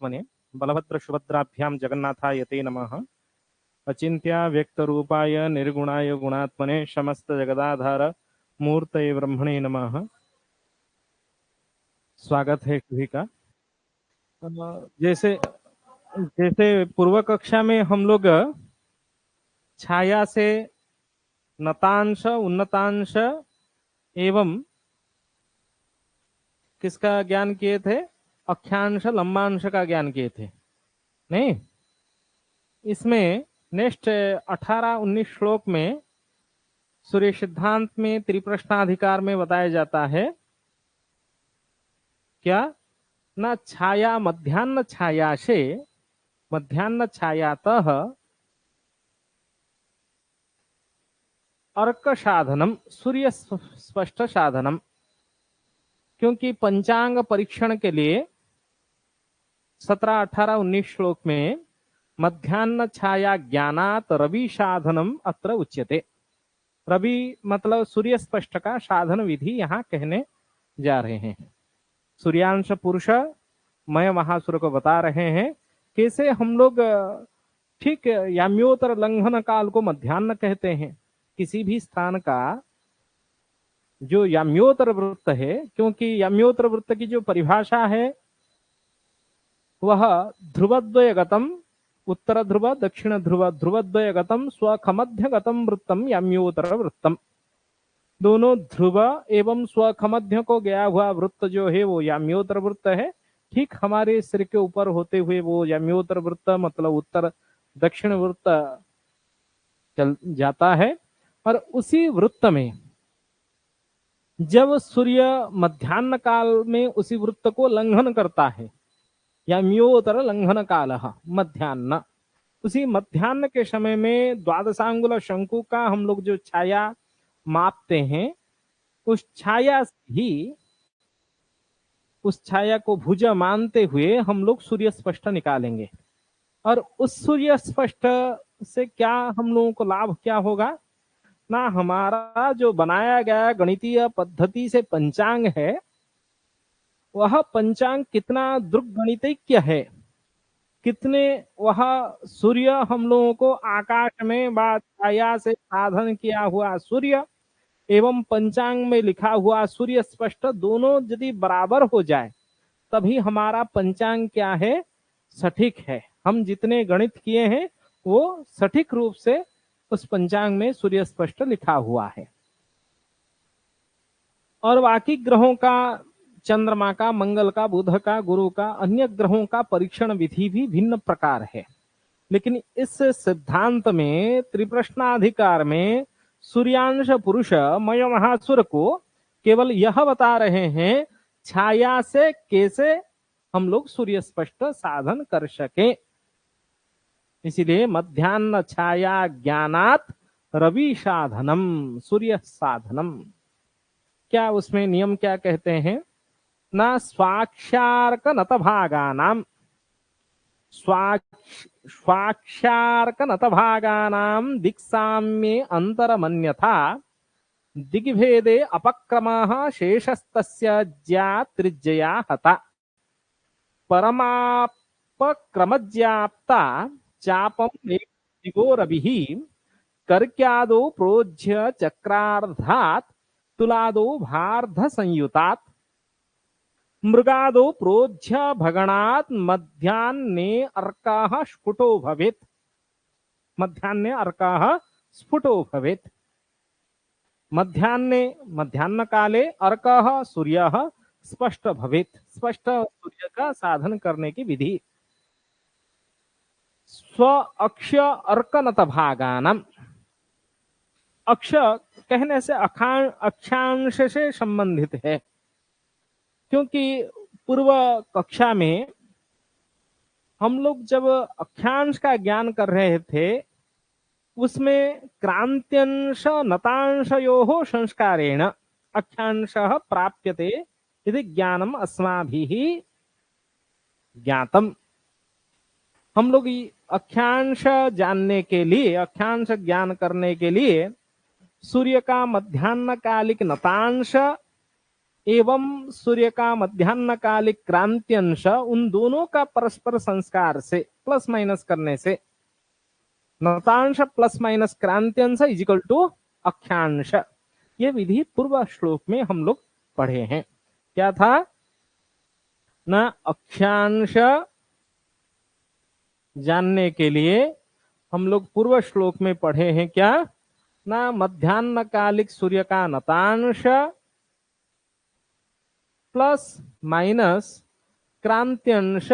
मने बलभद्र सुभद्राभ्यां जगन्नाथाय ते नमः। अचिंत्य व्यक्त रूपाय निर्गुणाय गुणात्मने समस्त जगदाधार मूर्तये ब्रह्मणे नमः। स्वागत है सभी का। जैसे जैसे पूर्व कक्षा में हम लोग छाया से नतांश उन्नतांश एवं किसका ज्ञान किए थे, अक्षांश लंबांश का ज्ञान किए थे नहीं। इसमें नेक्स्ट 18-19 श्लोक में सूर्य सिद्धांत में त्रिप्रश्नाधिकार में बताया जाता है क्या, न छाया मध्याह्न छाया से मध्याह्न छायातः अर्क साधनम सूर्य स्पष्ट साधनम। क्योंकि पंचांग परीक्षण के लिए 17, 18, 19 श्लोक में मध्याह्न छाया ज्ञानात रवि साधनम अत्र उच्यते। रवि मतलब सूर्य स्पष्ट का साधन विधि यहाँ कहने जा रहे हैं। सूर्यांश पुरुष मय महासुर को बता रहे हैं कैसे हम लोग ठीक याम्योत्तर लंघन काल को मध्याह्न कहते हैं। किसी भी स्थान का जो याम्योत्तर वृत्त है, क्योंकि याम्योत्तर वृत्त की जो परिभाषा है वह ध्रुवद्वयगतम उत्तर ध्रुव दक्षिण ध्रुव ध्रुवद्वयगतम स्वखमध्यगतम वृत्तम याम्योत्तर वृत्तम। दोनों ध्रुव एवं स्वखमध्य को गया हुआ वृत्त जो है वो याम्योत्तर वृत्त है। ठीक हमारे सिर के ऊपर होते हुए वो याम्योत्तर वृत्त मतलब उत्तर दक्षिण वृत्त चल जाता है। और उसी वृत्त में जब सूर्य मध्याह्न काल में उसी वृत्त को लंघन करता है, याम्योत्तर लंघन काल मध्याह्न, उसी मध्याह्न के समय में द्वादशांगुल शंकु का हम लोग जो छाया मापते हैं, उस छाया ही उस छाया को भुज मानते हुए हम लोग सूर्य स्पष्ट निकालेंगे। और उस सूर्य स्पष्ट से क्या हम लोगों को लाभ क्या होगा ना, हमारा जो बनाया गया गणितीय पद्धति से पंचांग है वह पंचांग कितना दृढ़ गणितज्ञ है, कितने वह सूर्य हम लोगों को आकाश में बाद छाया से साधन किया हुआ सूर्य एवं पंचांग में लिखा हुआ सूर्य स्पष्ट दोनों यदि बराबर हो जाए तभी हमारा पंचांग क्या है, सटीक है। हम जितने गणित किए हैं वो सटीक रूप से उस पंचांग में सूर्य स्पष्ट लिखा हुआ है। और बाकी ग्रहों का, चंद्रमा का, मंगल का, बुध का, गुरु का, अन्य ग्रहों का परीक्षण विधि भी भिन्न प्रकार है। लेकिन इस सिद्धांत में त्रिप्रश्नाधिकार में सूर्यांश पुरुष मय महासुर को केवल यह बता रहे हैं छाया से कैसे हम लोग सूर्य स्पष्ट साधन कर सके। इसीलिए मध्याह्न छाया ज्ञानात रवि साधनम सूर्य साधनम। क्या उसमें नियम क्या कहते हैं ना, स्वाक्षार्क नतभागानाम स्वाक्षार्क नतभागानाम दिक्साम्ये अंतरमन्यथा दिग्भेदे अपक्रमः शेषस्तस्य ज्या त्रिज्यया हता परमापक्रमज्याप्ता चापम दिगोरभिः कर्क्यादो प्रोज्य चक्रार्धात् तुलादो भार्ध संयुतात् मृगादो प्रोज्य भगणात् मध्याह्ने अर्काः स्फुटो भवेत्। मध्याह्ने अर्काः स्फुटो भवेत्। मध्याह्ने मध्याह्न काले अर्कः सूर्यः स्पष्ट भवेत्। स्पष्ट सूर्य का साधन करने की विधि। स्व अक्ष अर्कनत भागानम, अक्ष कहने से अक्षांश से संबंधित है। क्योंकि पूर्व कक्षा में हम लोग जब अक्षांश का ज्ञान कर रहे थे उसमें क्रांत्यंश नतांशयोः संस्कारेण अक्षांशः प्राप्यते यदि ज्ञानम अस्माभिः ज्ञातम। हम लोग अक्षांश जानने के लिए, अक्षांश ज्ञान करने के लिए सूर्य का मध्याह्न कालिक नतांश एवं सूर्य का मध्याह्न कालिक क्रांति अंश, उन दोनों का परस्पर संस्कार से प्लस माइनस करने से नतांश प्लस माइनस क्रांति अंश इज इक्वल टू अक्षांश। ये विधि पूर्व श्लोक में हम लोग पढ़े हैं। क्या था ना, अक्षांश जानने के लिए हम लोग पूर्व श्लोक में पढ़े हैं क्या ना, मध्याह्न कालिक सूर्य का नतांश प्लस माइनस क्रांति अंश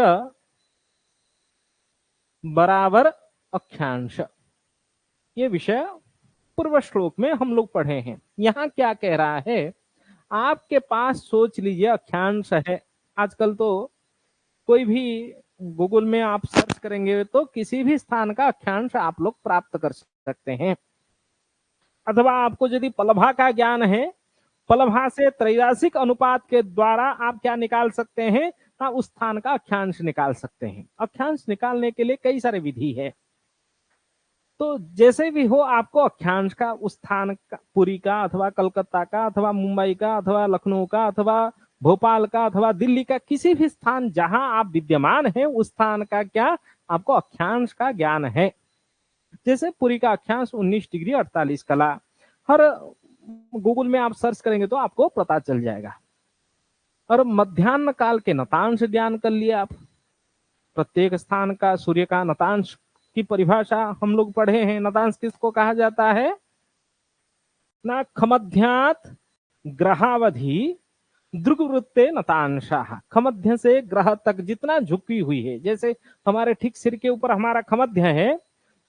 बराबर अक्षांश। ये विषय पूर्व श्लोक में हम लोग पढ़े हैं। यहां क्या कह रहा है, आपके पास सोच लीजिए अक्षांश है। आजकल तो कोई भी गूगल में आप सर्च करेंगे तो किसी भी स्थान का अक्षांश आप लोग प्राप्त कर सकते हैं। अथवा आपको यदि पलभा का ज्ञान है, पलभा से त्रैरासिक अनुपात के द्वारा आप क्या निकाल सकते हैं, उस स्थान का अक्षांश निकाल सकते हैं। अक्षांश निकालने के लिए कई सारे विधि है। तो जैसे भी हो, आपको अक्षांश का उस स्थान का, पुरी का अथवा कलकत्ता का अथवा मुंबई का अथवा लखनऊ का अथवा भोपाल का अथवा दिल्ली का, किसी भी स्थान जहां आप विद्यमान हैं उस स्थान का क्या आपको अक्षांश का ज्ञान है। जैसे पुरी का अक्षांश 19 डिग्री 48 कला, हर गूगल में आप सर्च करेंगे तो आपको पता चल जाएगा। और मध्याह्न काल के नतांश ज्ञान कर लिए आप। प्रत्येक स्थान का सूर्य का नतांश की परिभाषा हम लोग पढ़े हैं। नतांश किसको कहा जाता है ना, खमध्यात ग्रहावधि दृग्वृत्ते नतांशाः। खमध्य से ग्रह तक जितना झुकी हुई है, जैसे हमारे ठीक सिर के ऊपर हमारा खमध्य है,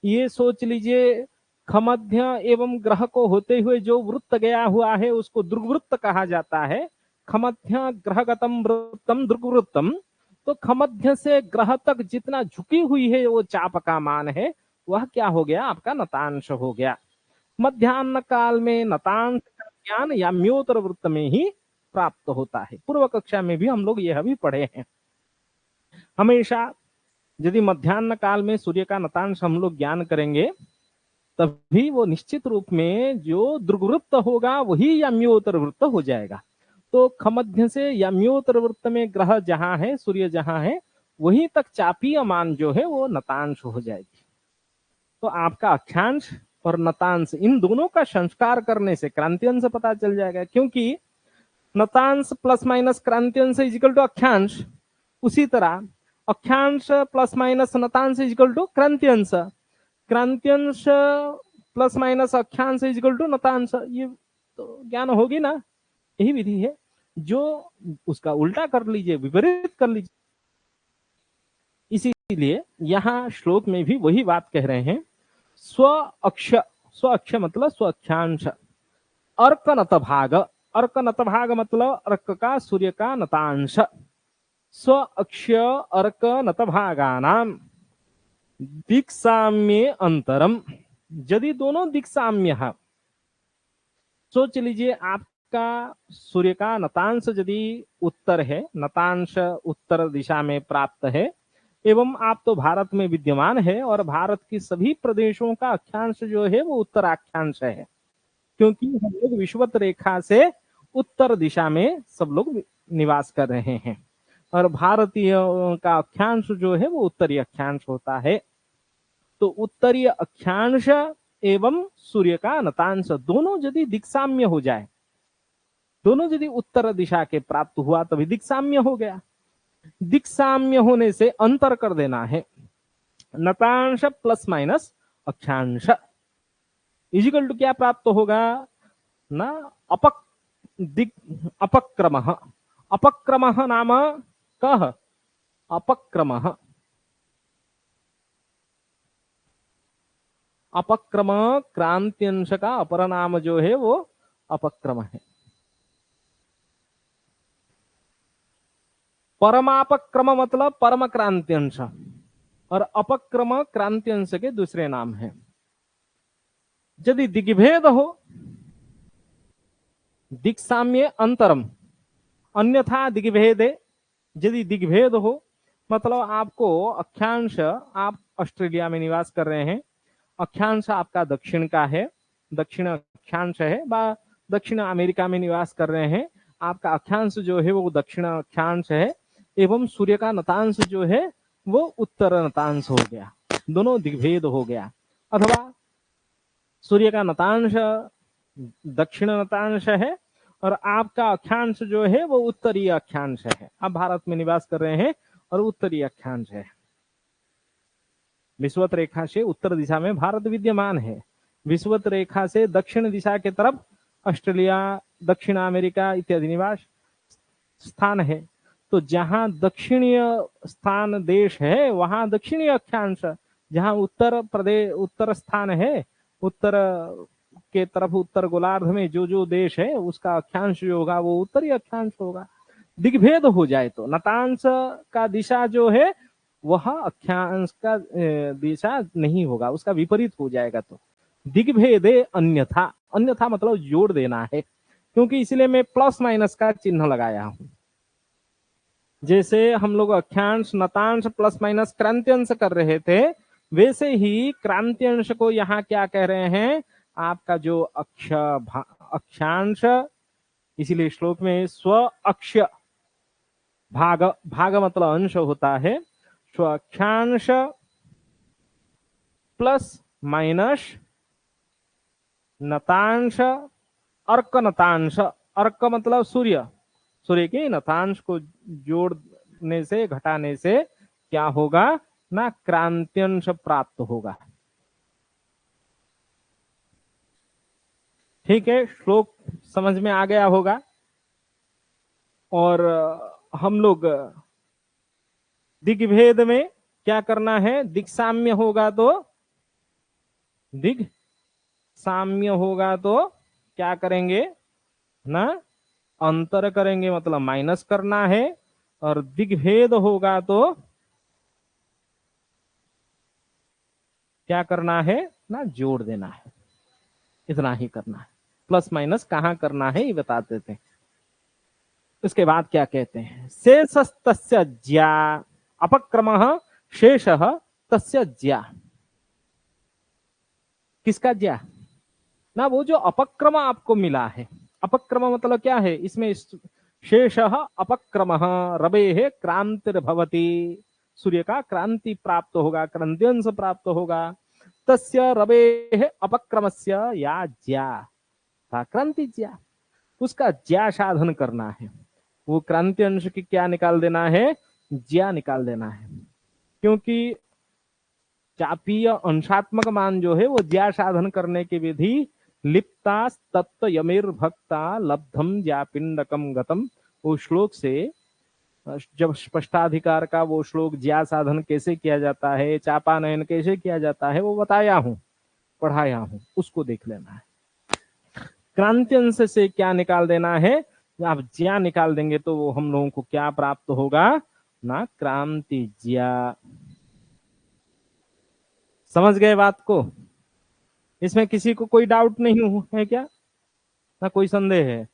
ये सोच लीजिए खमध्य एवं ग्रह को होते हुए जो वृत्त गया हुआ है उसको दृग्वृत्त कहा जाता है। खमध्य ग्रहगतम वृत्तम दृग्वृत्तम। तो खमध्य से ग्रह तक जितना झुकी हुई है वो चाप का मान है, वह क्या हो गया आपका नतांश हो गया। मध्याह्न काल में नतांश का ज्ञान याम्योत्तर वृत्त में ही प्राप्त होता है। पूर्व कक्षा में भी हम लोग यह भी पढ़े हैं। हमेशा यदि मध्याह्न काल में सूर्य का नतांश हम लोग ज्ञान करेंगे तभी वो निश्चित रूप में जो दृग्वृत्त होगा वही याम्योत्तर वृत्त हो जाएगा। तो खमध्य से याम्योत्तर वृत्त में ग्रह जहां है, सूर्य जहां है, वहीं तक चापीय मान जो है वो नतांश हो जाएगी। तो आपका अक्षांश और नतांश इन दोनों का संस्कार करने से क्रांतिअंश पता चल जाएगा। क्योंकि नतांश प्लस माइनस क्रांतिअंश इज इक्वल टू अक्षांश, उसी तरह अक्षांश प्लस माइनस नतांश इज इक्वल टू क्रांतिअंश, क्रांतिअंश प्लस माइनस अक्षांश इज इक्वल टू नतांश। ये तो ज्ञान होगी ना, यही विधि है। जो उसका उल्टा कर लीजिए, विपरीत कर लीजिए। इसीलिए यहां श्लोक में भी वही बात कह रहे हैं, स्व अक्ष मतलब स्व अक्षांश, अर्क नत भाग, अर्क नत भाग मतलब अर्क का सूर्य का नतांश, स्व अक्ष अर्क नत भागानाम दिक्साम्ये अंतरम। यदि दोनों दिक्साम्य है, सोच लीजिए आपका सूर्य का नतांश यदि उत्तर है, नतांश उत्तर दिशा में प्राप्त है, एवं आप तो भारत में विद्यमान है और भारत की सभी प्रदेशों का अक्षांश जो है वो उत्तराक्षांश है। क्योंकि हम लोग विषुवत रेखा से उत्तर दिशा में सब लोग निवास कर रहे हैं और भारतीय का अक्षांश जो है वो उत्तरीय अक्षांश होता है। तो उत्तरीय अक्षांश एवं सूर्य का नतांश दोनों यदि दिक्साम्य हो जाए, दोनों यदि उत्तर दिशा के प्राप्त हुआ तभी दिक्साम्य हो गया। दिक्साम्य होने से अंतर कर देना है, नतांश प्लस माइनस अक्षांश इजिकल टू क्या प्राप्त होगा ना, अपक्रम। अपक्रम नाम कह अपक्रम, अपक्रम क्रांतिअंश का अपर नाम जो है वो अपक्रम है। परमापक्रम मतलब परम क्रांतिअंश और अपक्रम क्रांतिअंश के दूसरे नाम है। यदि दिग्भेद हो, दिक्साम्य अंतरम, अन्यथा दिग्भेदे, यदि दिग्भेद हो मतलब आपको अक्षांश, आप ऑस्ट्रेलिया में निवास कर रहे हैं, अक्षांश आपका दक्षिण का है, दक्षिण अक्षांश है, दक्षिण अमेरिका में निवास कर रहे हैं, आपका अक्षांश जो है वो दक्षिण अक्षांश है एवं सूर्य का नतांश जो है वो उत्तर नतांश हो गया, दोनों दिग्भेद हो गया। अथवा सूर्य का नतांश दक्षिण नतांश है और आपका अक्षांश जो है वो उत्तरीय अक्षांश है। आप भारत में निवास कर रहे हैं और उत्तरीय अक्षांश है। विषुवत रेखा से उत्तर दिशा में भारत विद्यमान है, विषुवत रेखा से दक्षिण दिशा के तरफ ऑस्ट्रेलिया, दक्षिण अमेरिका इत्यादि निवास स्थान है। तो जहां दक्षिणीय स्थान देश है वहां दक्षिणीय अक्षांश, जहां उत्तर प्रदेश उत्तर स्थान है, उत्तर के तरफ उत्तर गोलार्ध में जो जो देश है उसका अक्षांश जो होगा वो उत्तरी अक्षांश होगा। दिग्भेद हो जाए तो नतांश का दिशा जो है वह अक्षांश का दिशा नहीं होगा, उसका विपरीत हो जाएगा। तो दिग्भेदे अन्यथा, अन्यथा मतलब जोड़ देना है, क्योंकि इसलिए मैं प्लस माइनस का चिन्ह लगाया हूं। जैसे हम लोग अक्षांश नतांश प्लस माइनस क्रांत्यंश कर रहे थे, वैसे ही क्रांत्यंश को यहाँ क्या कह रहे हैं, आपका जो अक्षांश, इसीलिए श्लोक में स्व अक्ष भाग, भाग मतलब अंश होता है, स्व अक्षांश प्लस माइनस नतांश अर्क नतांश, अर्क मतलब सूर्य, सूर्य के नतांश को जोड़ने से घटाने से क्या होगा ना, क्रांत्यंश प्राप्त होगा। ठीक है, श्लोक समझ में आ गया होगा। और हम लोग दिग्भेद में क्या करना है, दिग साम्य होगा तो, दिग साम्य होगा तो क्या करेंगे ना, अंतर करेंगे मतलब माइनस करना है, और दिग्भेद होगा तो क्या करना है ना, जोड़ देना है। इतना ही करना है, प्लस माइनस कहां करना है ये बता देते हैं। उसके बाद क्या कहते हैं, शेषस्तस्य ज्या अपक्रमः शेषः तस्य ज्या। किसका ज्या ना, वो जो अपक्रम आपको मिला है, अपक्रम मतलब क्या है, इसमें शेषः अपक्रमः रवेः क्रांतिर्भवति, सूर्य का क्रांति प्राप्त होगा, क्रांत्यंश प्राप्त होगा। तस्य रवेः अपक्रमस्य या ज्या, क्रांति ज्या, उसका ज्या साधन करना है। वो क्रांति अंश की क्या निकाल देना है, ज्या निकाल देना है। क्योंकि चापीय अंशात्मक मान जो है वो ज्या साधन करने की विधि लिप्ता तत्व यमेर भक्ता लब्धम ज्यापिंडकम गतम, वो श्लोक से, जब स्पष्टाधिकार का वो श्लोक ज्या साधन कैसे किया जाता है, चापानयन कैसे किया जाता है वो बताया हूं, पढ़ाया हूं, उसको देख लेना है। क्रांति अंश से क्या निकाल देना है, आप ज्या निकाल देंगे तो वो हम लोगों को क्या प्राप्त होगा ना, क्रांति ज्या। समझ गए बात को? इसमें किसी को कोई डाउट नहीं है क्या, ना कोई संदेह है?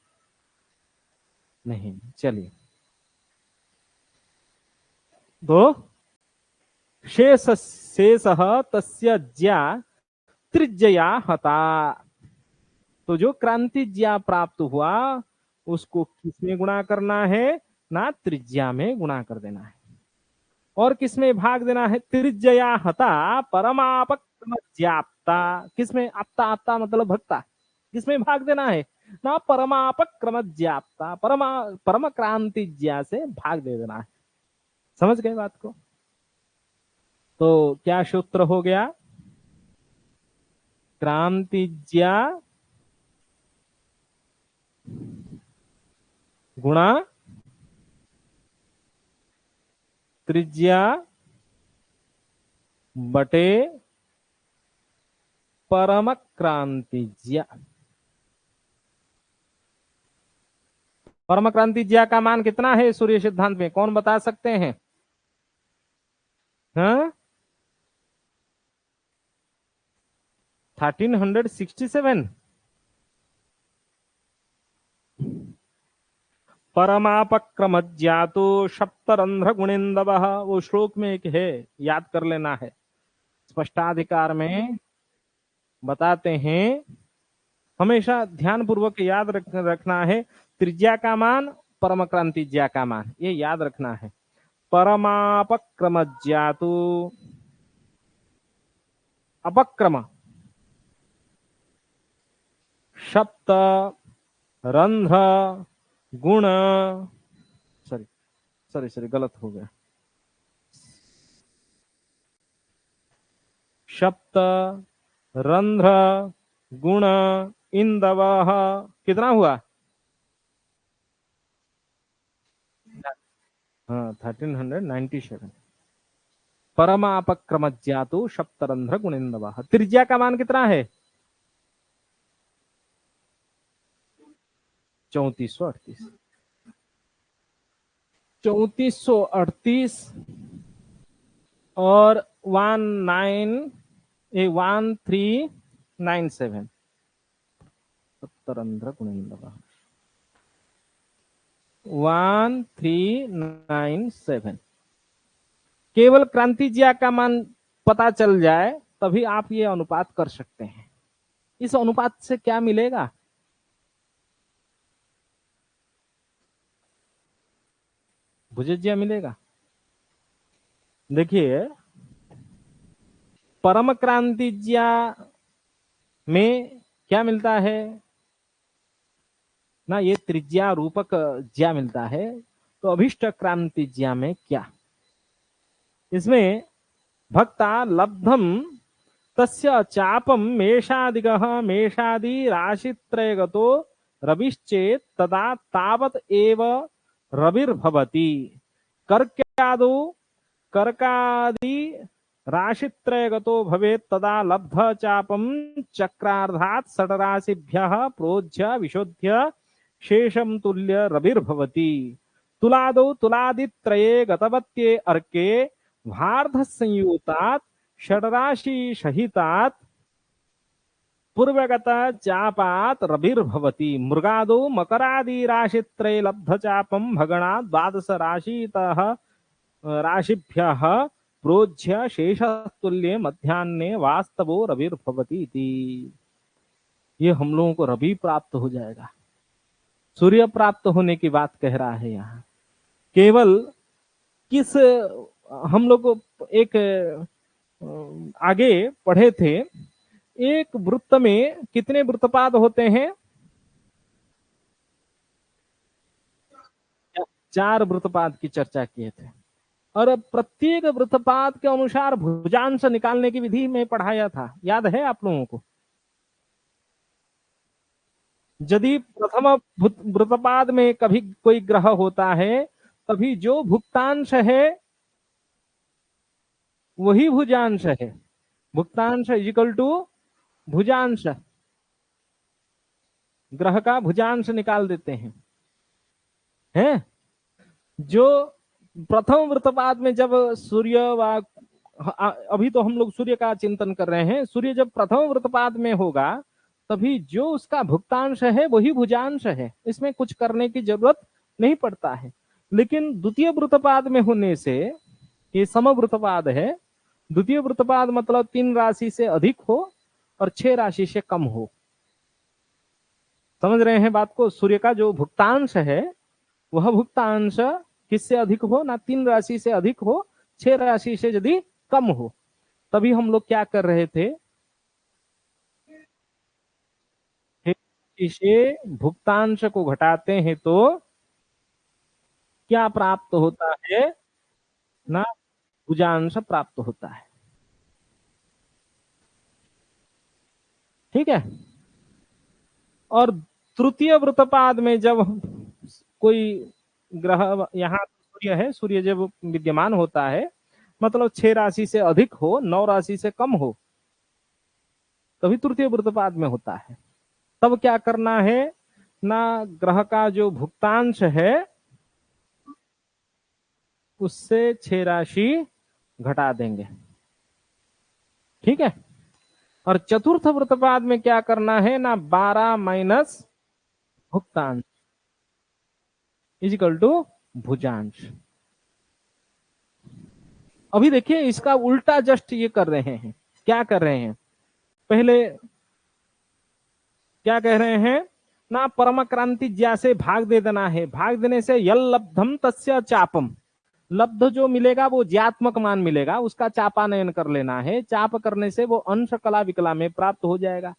नहीं, चलिए। तो शेष तस्य ज्या त्रिज्या हता, तो जो क्रांति ज्या प्राप्त हुआ उसको किसमें गुणा करना है ना, त्रिज्या में गुणा कर देना है। और किसमें भाग देना है, त्रिज्या हता परमापक्रम ज्याप्ता, किसमें, आपता, आपता मतलब भक्ता, किसमें भाग देना है ना, परमापक्रम ज्याप्ता, परम क्रांति ज्या से भाग दे देना है। समझ गए बात को? तो क्या सूत्र हो गया, क्रांति ज्या गुणा त्रिज्या बटे परम क्रांति ज्या। परम क्रांति ज्या का मान कितना है सूर्य सिद्धांत में, कौन बता सकते हैं? हाँ, 1367। परमापक्रम ज्ञातो सप्तरंध्र गुणेन्दव, वो श्लोक में एक है, याद कर लेना है। स्पष्टाधिकार में बताते हैं, हमेशा ध्यान पूर्वक याद रखना है। त्रिज्या का मान, परमक्रांति ज्या का मान, ये याद रखना है। परमापक्रम ज्यातु अपक्रम सप्त रंध्र गुण, सॉरी सॉरी सॉरी गलत हो गया, सप्त रंध्र गुण इंदव, कितना हुआ? हाँ 1397। परमापक्रम ज्यातु सप्तरंध्र गुणिंदव। त्रिज्या का मान कितना है? 3438। 3438 और 1397 सप्तरंध्र गुणिंदव 1397। केवल क्रांति ज्या का मान पता चल जाए तभी आप ये अनुपात कर सकते हैं। इस अनुपात से क्या मिलेगा? भुजज्या मिलेगा। देखिए परम क्रांति ज्या में क्या मिलता है ना, ये त्रिज्या रूपक ज्या मिलता है। तो अभिष्ट क्रांति ज्या में क्या, इसमें भक्ता लब्धम तस्य चापम मेषादिगः मेषादि राशित्रयगतो रविश्चेत तदा तावत एव रविर्भवति। कर्क्यादौ कर्कादि राशित्रयगतो भवेत् तदा लब्ध चापम चक्रार्धात् षड्राशिभ्यः प्रोज्य विशोध्य शेषम तुल्य रविर्भवति। तुलादौ तुलादित्रये गतवत्ये अर्के भार्ध संयुतात् षड्राशि सहितात् पूर्वगत चापात् रविर्भवति। मृगादौ मकरादि राशित्रये लब्ध चापम भगणा द्वादश राशितः राशिभ्यः प्रोज्य शेषतुल्ये मध्याह्ने वास्तवो रविर्भवति इति। ये हम लोगों को रवि प्राप्त हो जाएगा। सूर्य प्राप्त होने की बात कह रहा है यहाँ। केवल किस, हम लोग एक आगे पढ़े थे, एक वृत्त में कितने वृत्तपाद होते हैं? 4 वृत्तपाद की चर्चा किए थे। और प्रत्येक वृत्तपाद के अनुसार भुजांश निकालने की विधि में पढ़ाया था, याद है आप लोगों को? यदि प्रथम वृत्तपाद में कभी कोई ग्रह होता है तभी जो भुक्तांश है वही भुजांश है। भुक्तांश इक्वल टू भुजांश, ग्रह का भुजांश निकाल देते हैं। जो प्रथम वृत्तपाद में जब सूर्य व, अभी तो हम लोग सूर्य का चिंतन कर रहे हैं, सूर्य जब प्रथम वृत्तपाद में होगा तभी जो उसका भुक्तांश है वही भुजांश है, इसमें कुछ करने की जरूरत नहीं पड़ता है। लेकिन द्वितीय वृत्तपाद में होने से, ये समवृत्तपाद है, द्वितीय वृत्तपाद मतलब 3 राशि से अधिक हो और 6 राशि से कम हो। समझ रहे हैं बात को? सूर्य का जो भुक्तांश है वह भुक्तांश किससे अधिक हो ना, 3 राशि से अधिक हो, 6 राशि से यदि कम हो। तभी हम लोग क्या कर रहे थे, इसे भुक्तांश को घटाते हैं तो क्या प्राप्त होता है ना, भुजांश प्राप्त होता है। ठीक है। और तृतीय वृत्तपाद में जब कोई ग्रह, यहाँ सूर्य है, सूर्य जब विद्यमान होता है मतलब 6 राशि से अधिक हो, 9 राशि से कम हो, तभी तृतीय वृत्तपाद में होता है। तब क्या करना है ना, ग्रह का जो भुक्तांश है उससे 6 राशि घटा देंगे। ठीक है। और चतुर्थ वृत्तपाद में क्या करना है ना, 12 माइनस भुक्तांश इजिकल टू भुजांश। अभी देखिए इसका उल्टा जस्ट ये कर रहे हैं। क्या कर रहे हैं? पहले क्या कह रहे हैं ना परम क्रांति ज्या से भाग दे देना है। भाग देने से यल लब्धम तस्य चापम, लब्ध जो मिलेगा वो ज्यात्मक मान मिलेगा, उसका चापानयन कर लेना है। चाप करने से वो अंश कला विकला में प्राप्त हो जाएगा,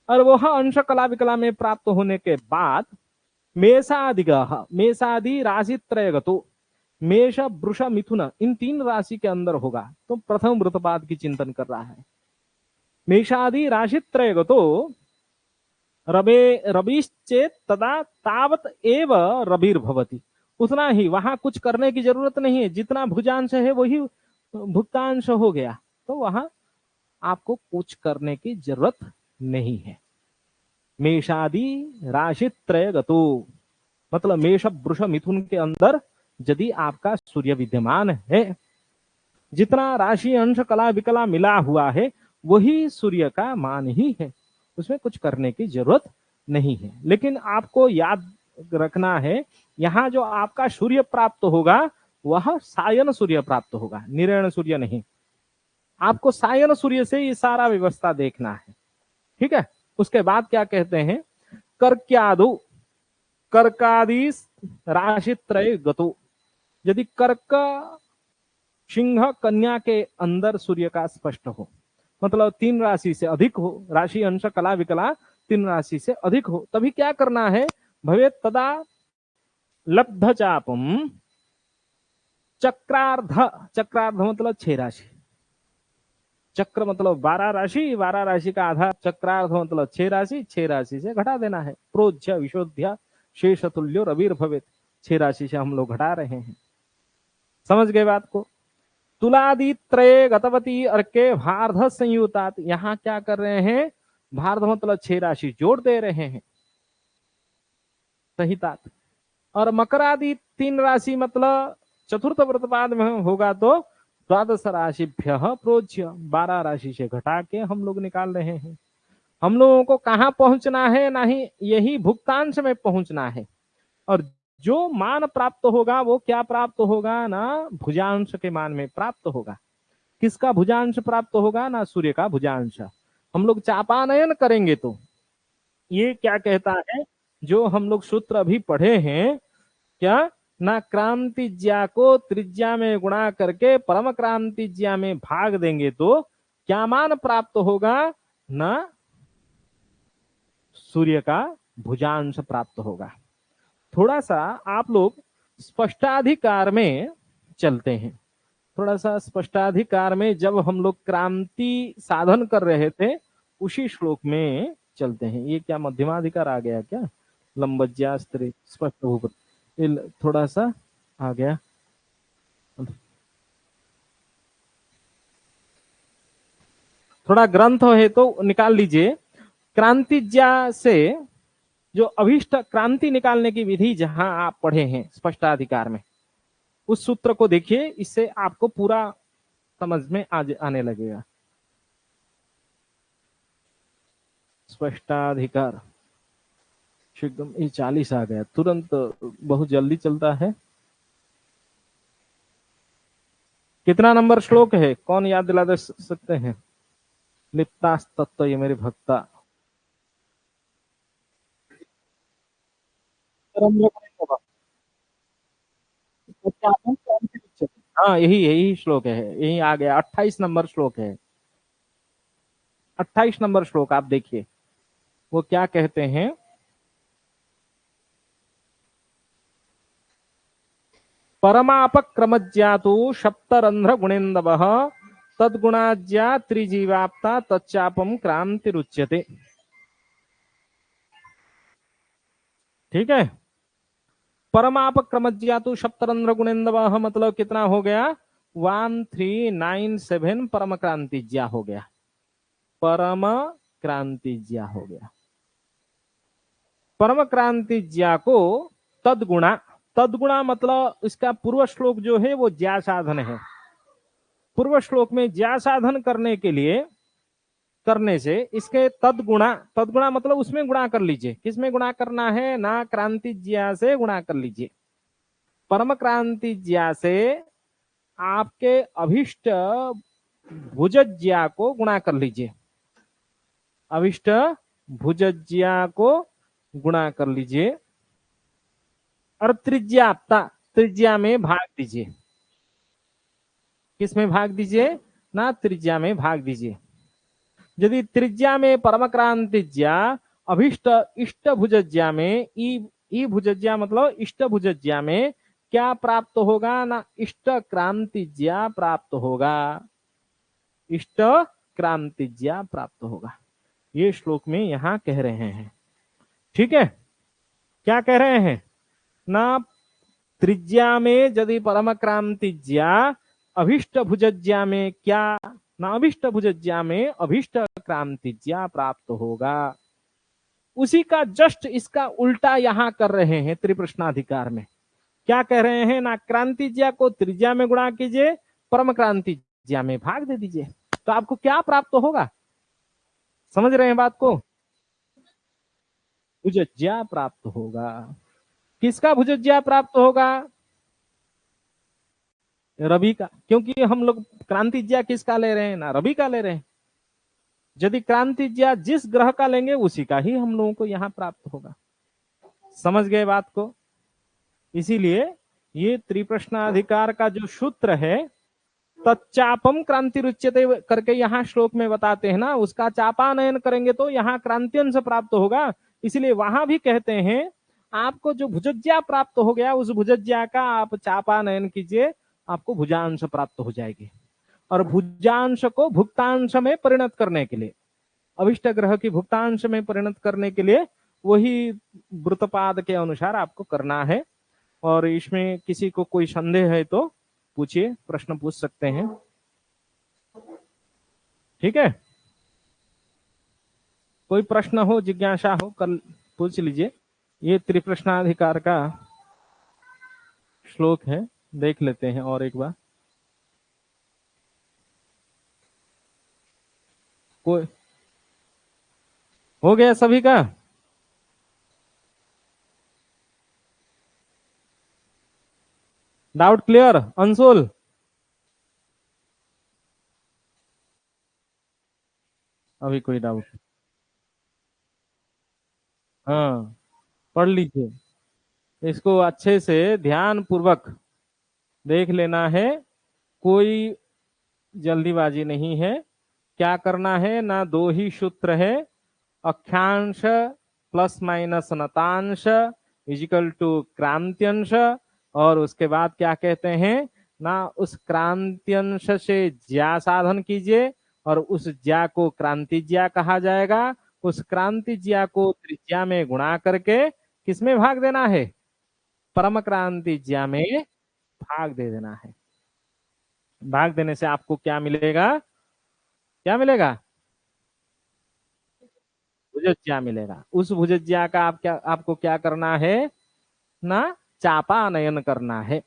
और वह अंश कला विकला में प्राप्त होने के बाद मेषादिगः, मेषादि राशि त्रयगतो, मेष वृष मिथुन इन तीन राशि के अंदर होगा। तो प्रथम वृतपाद की चिंतन कर रहा है। मेषादि राशि त्रयगतो रबे रविश्चेत तदा तावत एव रविर्भवति, उतना ही, वहां कुछ करने की जरूरत नहीं है, जितना भुजांश है वही भुक्तांश हो गया, तो वहां आपको कुछ करने की जरूरत नहीं है। मेषादि राशि त्रयगतो मतलब मेष वृष मिथुन के अंदर यदि आपका सूर्य विद्यमान है, जितना राशि अंश कला विकला मिला हुआ है वही सूर्य का मान ही है, उसमें कुछ करने की जरूरत नहीं है। लेकिन आपको याद रखना है, यहां जो आपका सूर्य प्राप्त होगा वह सायन सूर्य प्राप्त होगा, निरण सूर्य नहीं। आपको सायन सूर्य से ये सारा व्यवस्था देखना है, ठीक है। उसके बाद क्या कहते हैं, कर्क्यादो कर्कादि राशि त्रय गतो, यदि कर्क सिंह कन्या के अंदर सूर्य का स्पष्ट हो, मतलब तीन राशि से अधिक हो, राशि अंश कला विकला तीन राशि से अधिक हो, तभी क्या करना है, भवेत तदा लब्ध चापम चक्रार्ध, चक्रार्ध मतलब 6 राशि, चक्र मतलब 12 राशि, 12 राशि का आधा, चक्रार्ध मतलब 6 राशि, 6 राशि से घटा देना है। प्रोज्य विशोध्य शेष तुल्यो रविर भवेत, 6 राशि से हम लोग घटा रहे हैं। समझ गए बात को। तुलादि त्रय गतवती अर्के भार्ध संयुतात, यहां क्या कर रहे हैं, भार्ध मतलब 6 राशि जोड़ दे रहे हैं सहितात। और मकरादि 3 राशि मतलब चतुर्थ व्रतपाद में होगा तो द्वादश राशिभ्य प्रोज्य, 12 राशि से घटा के हम लोग निकाल रहे हैं। हम लोगों को कहां पहुंचना है, ना ही यही भुक्तांश में पहुंचना है। और जो मान प्राप्त होगा वो क्या प्राप्त होगा ना, भुजांश के मान में प्राप्त होगा। किसका भुजांश प्राप्त होगा ना, सूर्य का भुजांश। हम लोग चापानयन करेंगे तो ये क्या कहता है, जो हम लोग सूत्र अभी पढ़े हैं, क्या ना क्रांति ज्या को त्रिज्या में गुणा करके परम क्रांति ज्या में भाग देंगे तो क्या मान प्राप्त होगा ना, सूर्य का भुजांश प्राप्त होगा। थोड़ा सा आप लोग स्पष्टाधिकार में चलते हैं, थोड़ा सा स्पष्टाधिकार में जब हम लोग क्रांति साधन कर रहे थे उसी श्लोक में चलते हैं। ये क्या मध्यमाधिकार आ गया क्या, लंबज्या स्त्री स्पष्ट होकर थोड़ा सा आ गया। थोड़ा ग्रंथ है तो निकाल लीजिए। क्रांतिज्या से जो अभिष्ट क्रांति निकालने की विधि जहां आप पढ़े हैं स्पष्टाधिकार में, उस सूत्र को देखिए, इससे आपको पूरा समझ में आने लगेगा। स्पष्टाधिकार एकदम ये 40 आ गया तुरंत, बहुत जल्दी चलता है। कितना नंबर श्लोक है, कौन याद दिला दे सकते हैं। लिप्तास तत्व ये मेरे भक्ता, हाँ यही यही श्लोक है, यही आ गया। 28 नंबर श्लोक है, 28 नंबर श्लोक आप देखिए वो क्या कहते हैं। परमापक्रमज्ञातु सप्तरंध्र गुणेन्दवः तद्गुणाज्या त्रिजीवाप्ता तच्चापम क्रांतिरुच्यते। ठीक है, परमापक्रमज्ञातु सप्तरंध्र गुणेन्दवः मतलब कितना हो गया, 1397 परम क्रांतिज्या हो गया, परम क्रांतिज्या हो गया। परम क्रांतिज्या को तद्गुणा, तद्गुणा मतलब इसका पूर्व श्लोक जो है वो ज्या साधन है। पूर्व श्लोक में ज्या साधन करने के लिए करने से इसके तद्गुणा, तद्गुणा मतलब उसमें गुणा कर लीजिए। किसमें गुणा करना है ना, क्रांति ज्या से गुणा कर लीजिए। परम क्रांति ज्या से आपके अभिष्ट भुजज्या को गुणा कर लीजिए, अभिष्ट भुजज्या को गुणा कर लीजिए और त्रिज्या में भाग दीजिए। किस में भाग दीजिए ना, त्रिज्या में भाग दीजिए। यदि त्रिज्या में परमक्रांतिज्या अभिष्ट इष्ट भुजज्या में ई भुजज्या मतलब इष्ट भुजज्या में क्या प्राप्त होगा ना, इष्ट क्रांतिज्या प्राप्त होगा, इष्ट क्रांतिज्या प्राप्त होगा। ये श्लोक में यहां कह रहे हैं। ठीक है, क्या कह रहे हैं ना, त्रिज्या में यदि परम क्रांतिज्या अभिष्ट भुजज्या में क्या ना, अभिष्ट भुजज्या में अभिष्ट क्रांतिज्या प्राप्त होगा। उसी का जस्ट इसका उल्टा यहां कर रहे हैं त्रिप्रश्नाधिकार में। क्या कह रहे हैं ना, क्रांतिज्या को त्रिज्या में गुणा कीजिए, परम क्रांतिज्या में भाग दे दीजिए, तो आपको क्या प्राप्त होगा। समझ रहे हैं बात को। भुजज्या प्राप्त होगा। किसका भुजज्या प्राप्त होगा, रवि का, क्योंकि हम लोग क्रांतिज्या किसका ले रहे हैं ना, रवि का ले रहे हैं। यदि क्रांतिज्या जिस ग्रह का लेंगे उसी का ही हम लोगों को यहां प्राप्त होगा। समझ गए बात को। इसीलिए ये त्रिप्रश्नाधिकार का जो सूत्र है, तच्चापम क्रांति रुच्यते करके यहाँ श्लोक में बताते हैं ना, उसका चापानयन करेंगे तो यहाँ क्रांतियंश प्राप्त होगा। इसलिए वहां भी कहते हैं आपको जो भुजज्या प्राप्त हो गया, उस भुजज्या का आप चापानयन कीजिए, आपको भुजांश प्राप्त हो जाएगी। और भुजांश को भुक्तांश में परिणत करने के लिए, अभिष्ट ग्रह की भुक्तांश में परिणत करने के लिए वही वृतपाद के अनुसार आपको करना है। और इसमें किसी को कोई संदेह है तो पूछिए, प्रश्न पूछ सकते हैं। ठीक है, कोई प्रश्न हो, जिज्ञासा हो, कल पूछ लीजिए। ये त्रिप्रश्नाधिकार का श्लोक है, देख लेते हैं और एक बार। कोई हो गया सभी का। Doubt clear Anshul. अभी कोई डाउट? हाँ, पढ़ लीजिए, इसको अच्छे से ध्यान पूर्वक देख लेना है, कोई जल्दीबाजी नहीं है। क्या करना है ना, दो ही सूत्र है, अक्षांश प्लस माइनस नतांश इजिकल टू क्रांत्यंश। और उसके बाद क्या कहते हैं ना, उस क्रांत्यंश से ज्या साधन कीजिए और उस ज्या को क्रांतिज्या कहा जाएगा। उस क्रांतिज्या को त्रिज्या में गुणा करके किसमें भाग देना है, परम क्रांतिज्या में भाग दे देना है। भाग देने से आपको क्या मिलेगा, क्या मिलेगा, भुजज्या मिलेगा। उस भुजज्या का आपको क्या करना है ना, चापानयन करना है।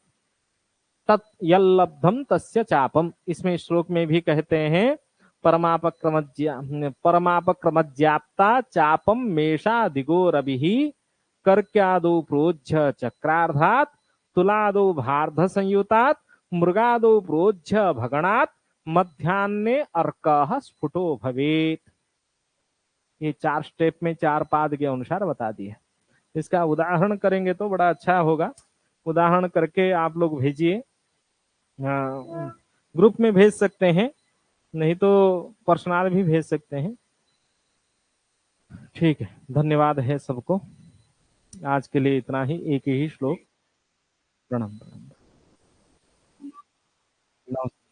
तत् यल्लब्धम तस्य चापम, इसमें श्लोक में भी कहते हैं परमापक्रमज्याप्ता चापम मेषा दिगोरभिः कर्क्यादो प्रोज्झ चक्रार्धात् तुलादो भार्ध संयुतात् मृगादो प्रोज्झ भगणात् मध्यान्हे अर्कः स्फुटो भवेत्। ये चार स्टेप में चार पाद के अनुसार बता दिए। इसका उदाहरण करेंगे तो बड़ा अच्छा होगा। उदाहरण करके आप लोग भेजिए, ग्रुप में भेज सकते हैं, नहीं तो पर्सनल भी भेज सकते हैं। ठीक है, धन्यवाद है सबको। आज के लिए इतना ही, एक ही श्लोक। प्रणाम प्रणाम। नमस्कार।